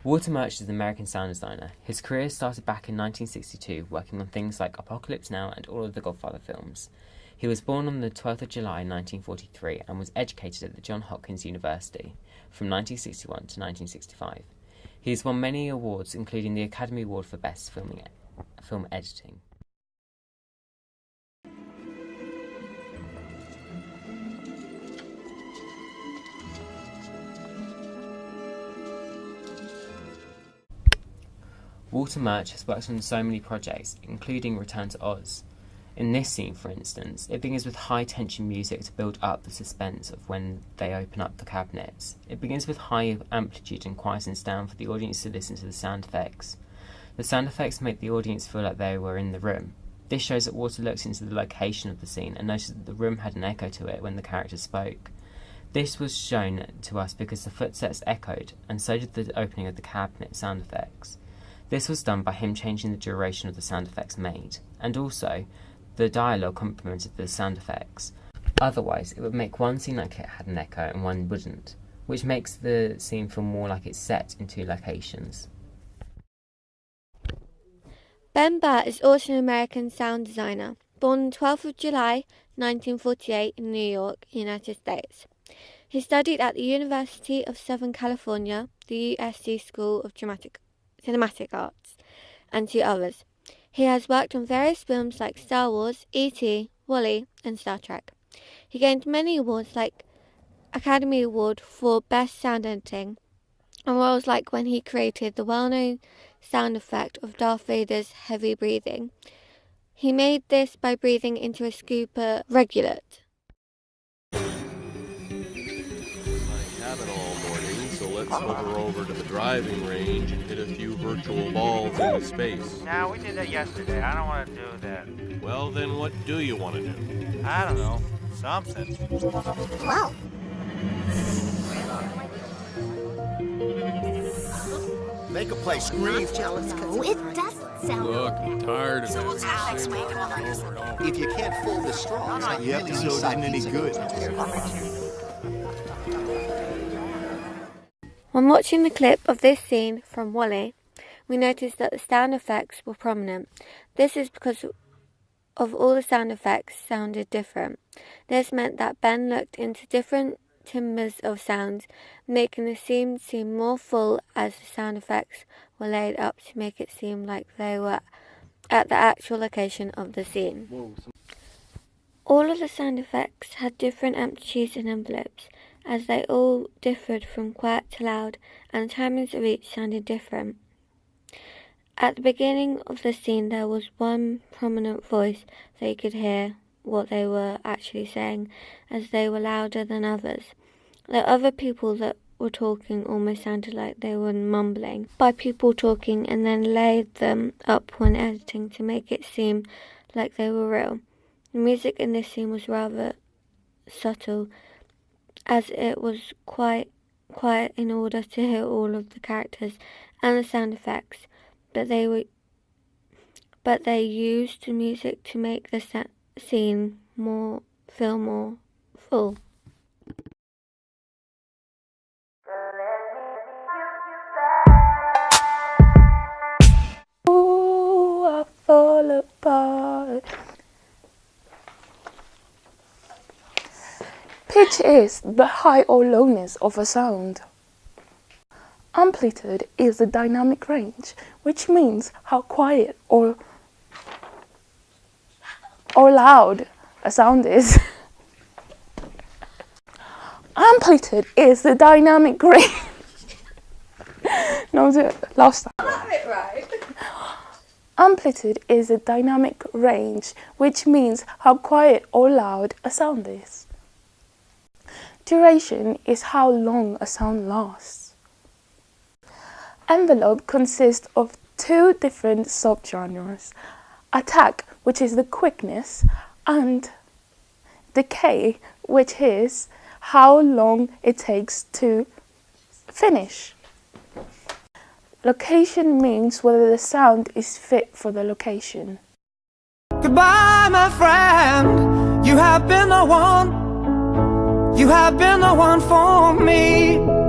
Walter Murch is an American sound designer. His career started back in 1962, working on things like Apocalypse Now and all of the Godfather films. He was born on the 12th of July 1943 and was educated at the Johns Hopkins University from 1961 to 1965. He has won many awards, including the Academy Award for Best Film Editing. Walter Murch has worked on so many projects, including Return to Oz. In this scene, for instance, it begins with high-tension music to build up the suspense of when they open up the cabinets. It begins with high amplitude and quietens down for the audience to listen to the sound effects. The sound effects make the audience feel like they were in the room. This shows that Walter looked into the location of the scene and noticed that the room had an echo to it when the characters spoke. This was shown to us because the footsteps echoed, and so did the opening of the cabinet sound effects. This was done by him changing the duration of the sound effects made, and also the dialogue complemented the sound effects. Otherwise, it would make one seem like it had an echo and one wouldn't, which makes the scene feel more like it's set in two locations. Ben Burtt is also an American sound designer, born on 12th of July 1948 in New York, United States. He studied at the University of Southern California, the USC School of Cinematic Arts, and two others. He has worked on various films like Star Wars, E.T., WALL-E, and Star Trek. He gained many awards like Academy Award for Best Sound Editing, and roles like when he created the well-known sound effect of Darth Vader's heavy breathing. He made this by breathing into a scuba regulate. Let's hover over to the driving range and hit a few virtual balls into space. Now, we did that yesterday. I don't want to do that. Well, then what do you want to do? I don't know. Something. Wow. Make a play scream. No, it doesn't sound. Look, I'm tired of it. If you can't fold the straws, the episode isn't any good. When watching the clip of this scene from WALL-E, we noticed that the sound effects were prominent. This is because of all the sound effects sounded different. This meant that Ben looked into different timbres of sounds, making the scene seem more full as the sound effects were laid up to make it seem like they were at the actual location of the scene. All of the sound effects had different amplitudes and envelopes, as they all differed from quiet to loud, and the timings of each sounded different. At the beginning of the scene there was one prominent voice, so you could hear what they were actually saying, as they were louder than others. The other people that were talking almost sounded like they were mumbling by people talking, and then laid them up when editing to make it seem like they were real. The music in this scene was rather subtle, as it was quite quiet in order to hear all of the characters and the sound effects, but they used the music to make the scene feel more full. Ooh, I fall apart. Pitch is the high or lowness of a sound. Amplitude is the dynamic range, which means how quiet or loud a sound is. Amplitude is the dynamic range. No, last time. I got it right. Amplitude is a dynamic range, which means how quiet or loud a sound is. Duration is how long a sound lasts. Envelope consists of two different subgenres: attack, which is the quickness, and decay, which is how long it takes to finish. Location means whether the sound is fit for the location. Goodbye, my friend, you have been the one for me.